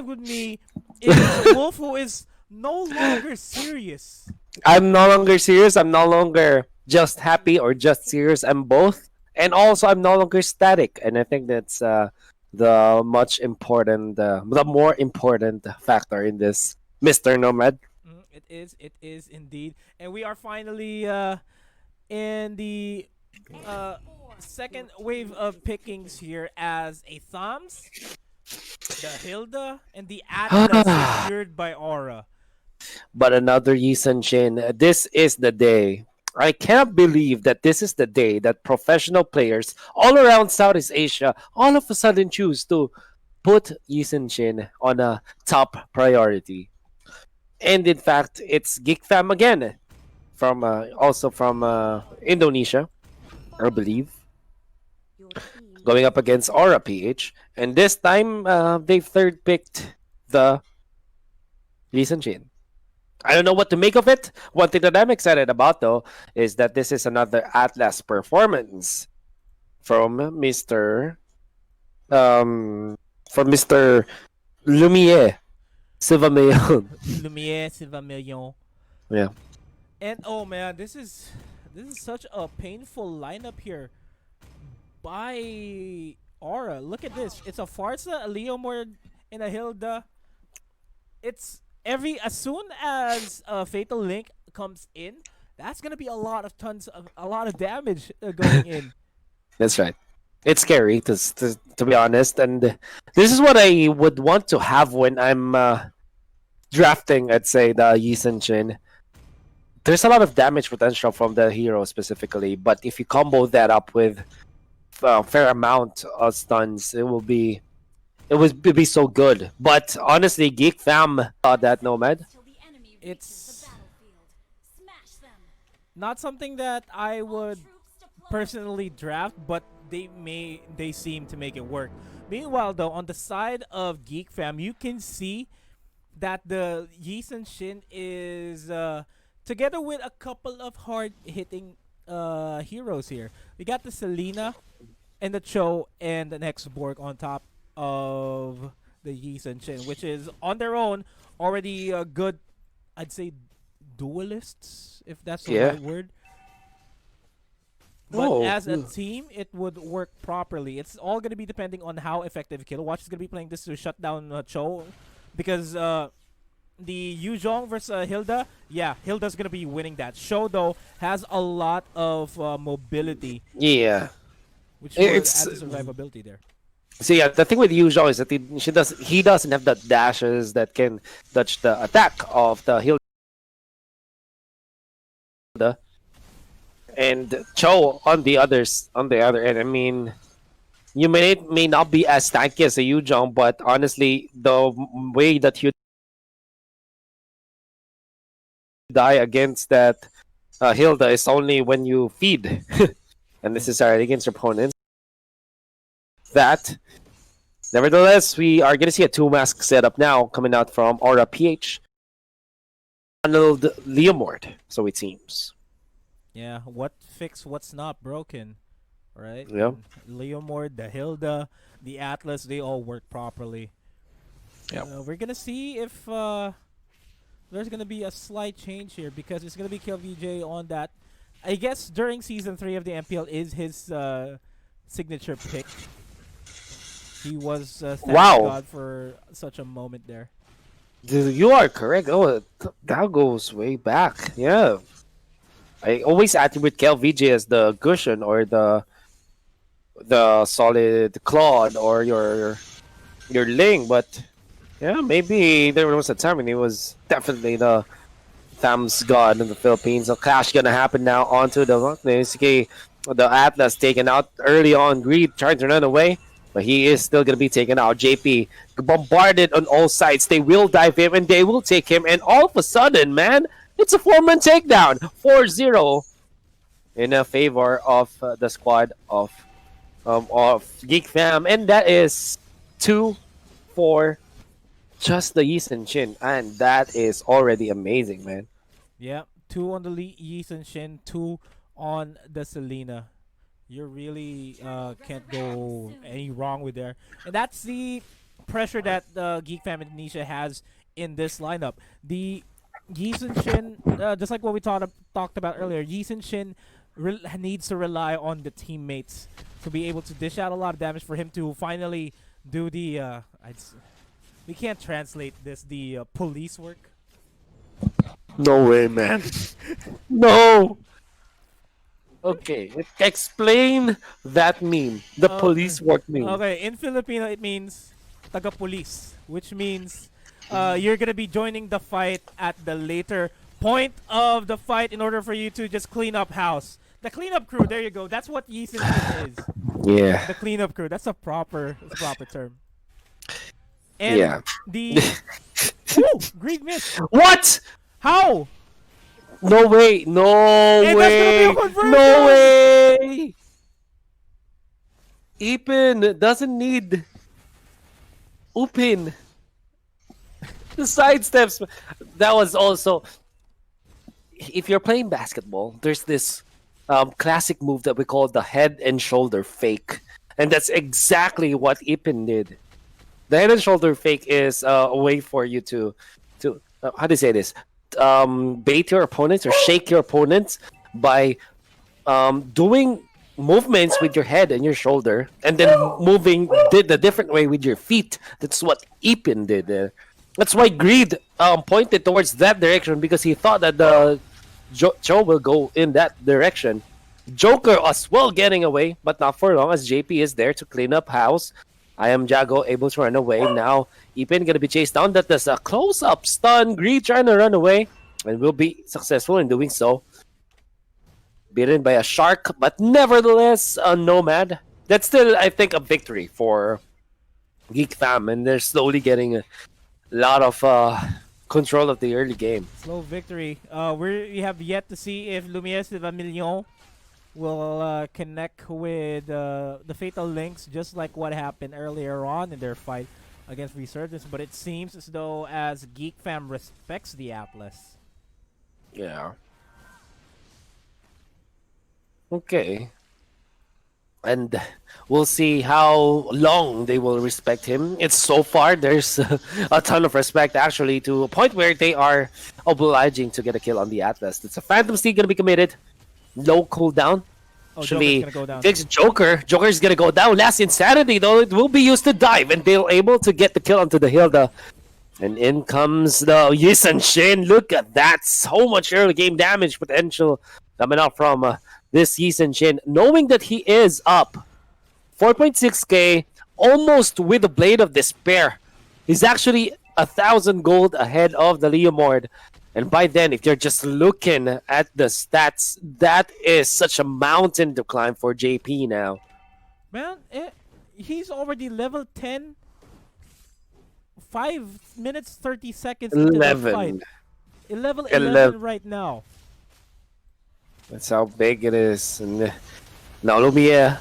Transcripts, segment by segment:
with me is Wolf, who is no longer serious. I'm no longer serious. I'm no longer just happy or just serious. I'm both. And also, I'm no longer static. And I think that's the more important factor in this, Mr. Nomad. It is. It is indeed. And we are finally in the uh, second wave of pickings here as a Thumbs, the Hilda, and the Atlas secured by Aura. But another Yisan Shin. This is the day. I can't believe that this is the day that professional players all around Southeast Asia all of a sudden choose to put Yisan Shin on a top priority. And in fact, it's GEEK FAM again, from also from Indonesia, I believe, going up against Aura PH. And this time, they've third picked the Yisan Shin. I don't know what to make of it. One thing that I'm excited about, though, is that this is another Atlas performance from Mr. Lumiere Silvamillon. Lumiere Silvamillon. Yeah. And oh man, this is such a painful lineup here by Aura. Look at this. It's a Farsa, a Leomord, and a Hilda. It's as soon as a Fatal Link comes in, that's gonna be a lot of damage going in. That's right. It's scary to be honest, and this is what I would want to have when I'm drafting. I'd say the Yisan Shin. There's a lot of damage potential from the hero specifically, but if you combo that up with a fair amount of stuns, it would be so good. But honestly, Geek Fam that Nomad. It's not something that I would personally draft, but they seem to make it work. Meanwhile, though, on the side of Geek Fam, you can see that the Yisan Shin is together with a couple of hard hitting heroes here. We got the Selena and the Cho and the next Borg on top of the Yisan Shin, which is on their own already a good, I'd say, duelists, if that's the Yeah. right word. But Oh. as a team, it would work properly. It's all going to be depending on how effective Kilowatch is going to be playing this to shut down Cho. Because the Yuzhong versus Hilda, yeah, Hilda's going to be winning that. Cho, though, has a lot of mobility, Yeah. which would add It's to survivability there. See, yeah, the thing with Yuzhong is that he doesn't have the dashes that can touch the attack of the Hilda. And Cho on the other end. I mean, you may not be as tanky as a Yuzhong, but honestly, the way that you die against that Hilda is only when you feed unnecessarily against your opponents. That, nevertheless, we are going to see a two-mask setup now coming out from Aura PH. Arnold Leomord, so it seems. Yeah, what's not broken, right? Yeah. Leomord, the Hilda, the Atlas, they all work properly. Yep. We're gonna see if there's gonna be a slight change here because it's gonna be KillVJ on that. I guess during season 3 of the MPL is his signature pick. He was thank God for such a moment there. Dude, you are correct. Oh, that goes way back. Yeah. I always attribute KLVJ as the cushion or the solid Claude or your Ling, but yeah, maybe there was a time when he was definitely the Tham's god in the Philippines. So clash gonna happen now onto the Atlas taken out early on. Greed trying to run away, but he is still gonna be taken out. JP bombarded on all sides. They will dive him and they will take him, and all of a sudden, man, it's a 4-man takedown. 4-0 in a favor of the squad of Geek Fam, and that is 2 for just the Yisan Shin, and that is already amazing, man. Yeah, 2 on the Yisan Shin, 2 on the Selena. You really can't go any wrong with there. And that's the pressure that Geek Fam Indonesia has in this lineup. The Yi Sun Shin, just like what we talked about earlier, Yi Sun Shin needs to rely on the teammates to be able to dish out a lot of damage for him to finally do the. We can't translate this. The police work. No way, man. No. Okay, explain that meme. The police work meme. Okay, in Filipino it means taga-police, which means you're gonna be joining the fight at the later point of the fight in order for you to just clean up house. The cleanup crew. There you go. That's what Yeeson is. Yeah. The cleanup crew. That's a proper term. And Yeah. the ooh, great miss. What? How? No way. No Hey, way. that's gonna be a conversion! No way. Ipin doesn't need Upin. The sidesteps. That was also. If you're playing basketball, there's this classic move that we call the head and shoulder fake, and that's exactly what Ipin did. The head and shoulder fake is a way for you to how do you say this? Bait your opponents or shake your opponents by doing movements with your head and your shoulder, and then moving the different way with your feet. That's what Ipin did there. That's why Greed pointed towards that direction because he thought that the Joe will go in that direction. Joker as well getting away, but not for long as JP is there to clean up house. I am Jago able to run away. Now Ipin gonna be chased down. That is a close-up stun. Greed trying to run away and will be successful in doing so. Beaten by a shark, but nevertheless a nomad. That's still, I think, a victory for Geek Fam, and they're slowly getting a lot of control of the early game. Slow victory. We have yet to see if Lumiere de Vermilion will connect with the Fatal Links, just like what happened earlier on in their fight against Resurgence. But it seems as though as Geek Fam respects the Atlas. Yeah. Okay. And we'll see how long they will respect him. It's so far, there's a ton of respect actually, to a point where they are obliging to get a kill on the Atlas. It's a Phantom Steed going to be committed. Low cooldown. Oh, Actually, Joker's gonna go down. fix Joker. Joker's going to go down. Last Insanity, though, it will be used to dive, and they're able to get the kill onto the Hilda. And in comes the Yisan Shin. Look at that. So much early game damage potential coming out from this Yisan Shin. Knowing that he is up 4.6k, almost with the Blade of Despair. He's actually 1,000 gold ahead of the Leomord. And by then, if you're just looking at the stats, that is such a mountain to climb for JP now. Man, he's already level 10. 5 minutes 30 seconds into the fight. 11 right now. That's how big it is. And now Lumia,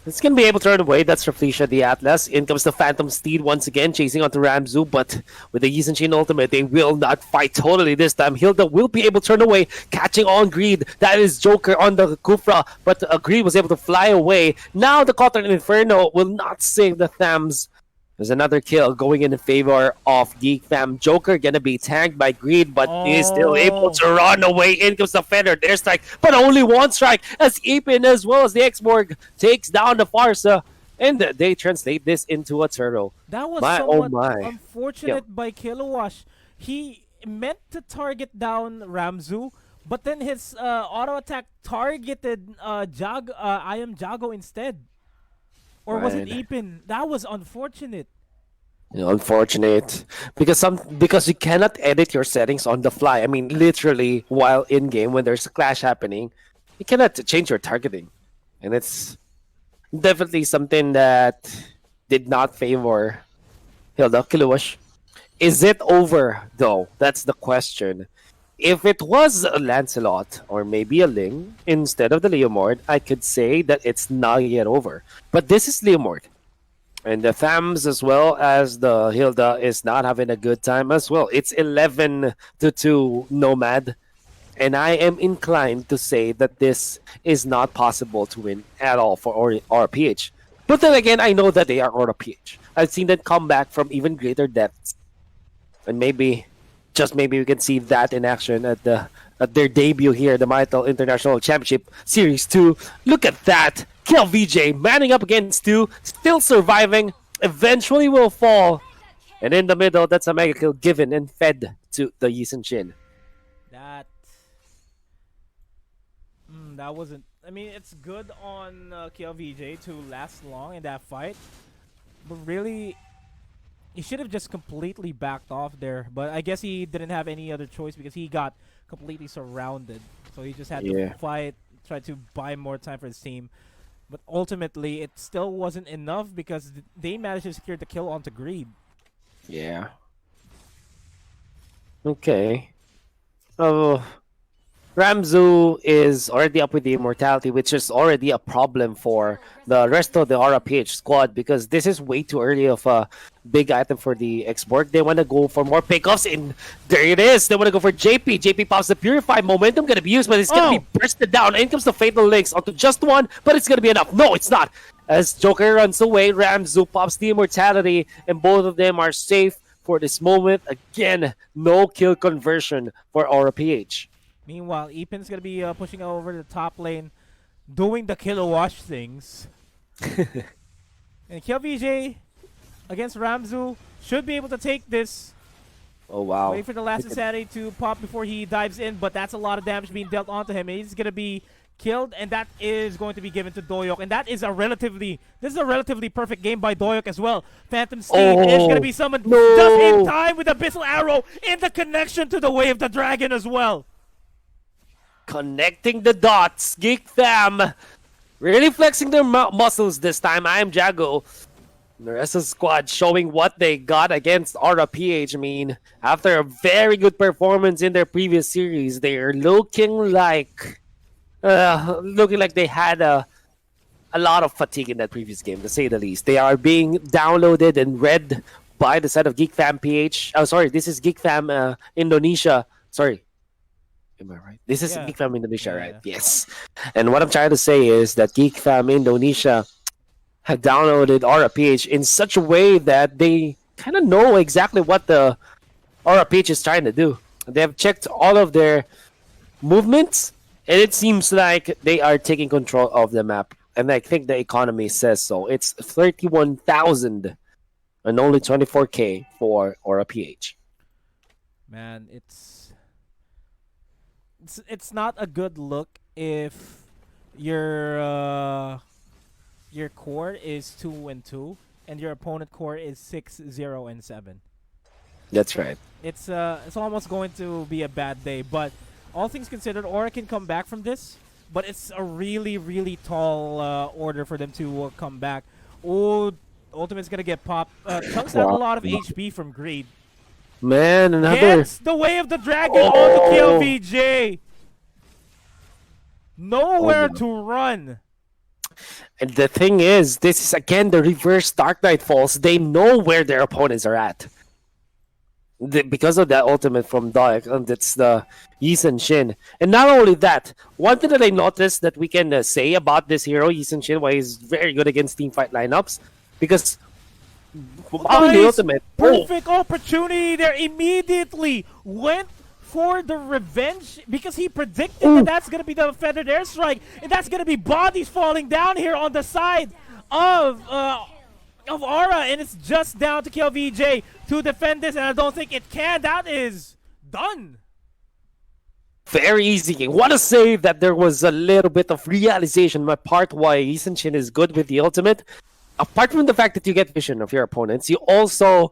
it's going to be able to run away. That's Raflesia the Atlas. In comes the Phantom Steed once again, chasing onto Ramzu. But with the Yisan Shin ultimate, they will not fight totally this time. Hilda will be able to turn away, catching on Greed. That is Joker on the Kufra. But Greed was able to fly away. Now the Cotton Inferno will not save the Thams. There's another kill going in favor of Geek Fam. Joker gonna be tagged by Greed, but he's still able to run away. In comes the Fender, their strike, but only one strike as Ipin as well as the X-Borg takes down the Farsa, and they translate this into a turtle. That was somewhat unfortunate by Kilowash. He meant to target down Ramzu, but then his auto attack targeted I am Jago instead. Or was it Ipin? That was unfortunate. Unfortunate because you cannot edit your settings on the fly. I mean, literally while in game when there's a clash happening, you cannot change your targeting, and it's definitely something that did not favor Hilda Kiluwash. Is it over though? That's the question. If it was a Lancelot or maybe a Ling instead of the Leomord, I could say that it's not yet over. But this is Leomord. And the Thams as well as the Hilda is not having a good time as well. It's 11-2 Nomad. And I am inclined to say that this is not possible to win at all for RPH. But then again, I know that they are RPH. I've seen them come back from even greater depths. And maybe, just maybe, we can see that in action at their debut here, the MYTEL International Championship Series 2. Look at that! Kill VJ manning up against 2, still surviving, eventually will fall. And in the middle, that's a mega kill given and fed to the Yisun Shin. That that wasn't. I mean, it's good on KLVJ to last long in that fight, but really, he should have just completely backed off there. But I guess he didn't have any other choice because he got completely surrounded. So he just had to fight, try to buy more time for his team. But ultimately, it still wasn't enough because they managed to secure the kill onto Greed. Yeah. Okay. Oh, Ramzu is already up with the immortality, which is already a problem for the rest of the RPH squad because this is way too early of a big item for the export. They want to go for more pickoffs, and there it is. They want to go for JP. JP pops the Purify. Momentum going to be used, but it's going to be bursted down. In comes the Fatal Links onto just one, but it's going to be enough. No, it's not. As Joker runs away, Ramzu pops the immortality, and both of them are safe for this moment. Again, no kill conversion for RPH. Meanwhile, Epen's going to be pushing over the top lane, doing the killer wash things. And KLVJ against Ramzu should be able to take this. Oh, wow. Wait for the last insanity to pop before he dives in, but that's a lot of damage being dealt onto him. And he's going to be killed, and that is going to be given to Doyok. And that is a relatively perfect game by Doyok as well. Phantom Steed is going to be summoned just in time with Abyssal Arrow in the connection to the Way of the Dragon as well. Connecting the dots. GEEK Fam really flexing their muscles this time. I am Jago. The rest of the squad showing what they got against RPH. I mean, after a very good performance in their previous series, they are looking like they had a lot of fatigue in that previous game, to say the least. They are being downloaded and read by the side of GEEK Fam PH. Oh, sorry, this is GEEK Fam Indonesia. Sorry. Am I right? This is GEEK Fam Indonesia, right? Yes. And what I'm trying to say is that GEEK Fam Indonesia had downloaded RPH in such a way that they kind of know exactly what the RPH is trying to do. They have checked all of their movements, and it seems like they are taking control of the map. And I think the economy says so. It's 31,000 and only 24K for RPH. Man, it's not a good look if your core is 2-2 and your opponent core is 6-0-7. That's right. It's almost going to be a bad day, but all things considered, Aura can come back from this, but it's a really, really tall order for them to come back. Oh, Ultimate's gonna get popped. Chunks out a lot of HP from Greed. Man, another... Gets the Way of the Dragon on the KLVJ. Nowhere to run. And the thing is, this is again the reverse Dark Knight Falls. They know where their opponents are at. Because of that ultimate from Doyok, and it's the Yisun Shin. And not only that, one thing that I noticed that we can say about this hero, Yisun Shin, why he's very good against teamfight lineups, because the ultimate perfect opportunity there, immediately went for the revenge because he predicted that that's going to be the feathered airstrike, and that's going to be bodies falling down here on the side of Aura, and it's just down to KLVJ to defend this, and I don't think it can. That is done. Very easy. What a save that there was a little bit of realization on my part why Yisun Shin is good with the ultimate. Apart from the fact that you get vision of your opponents, you also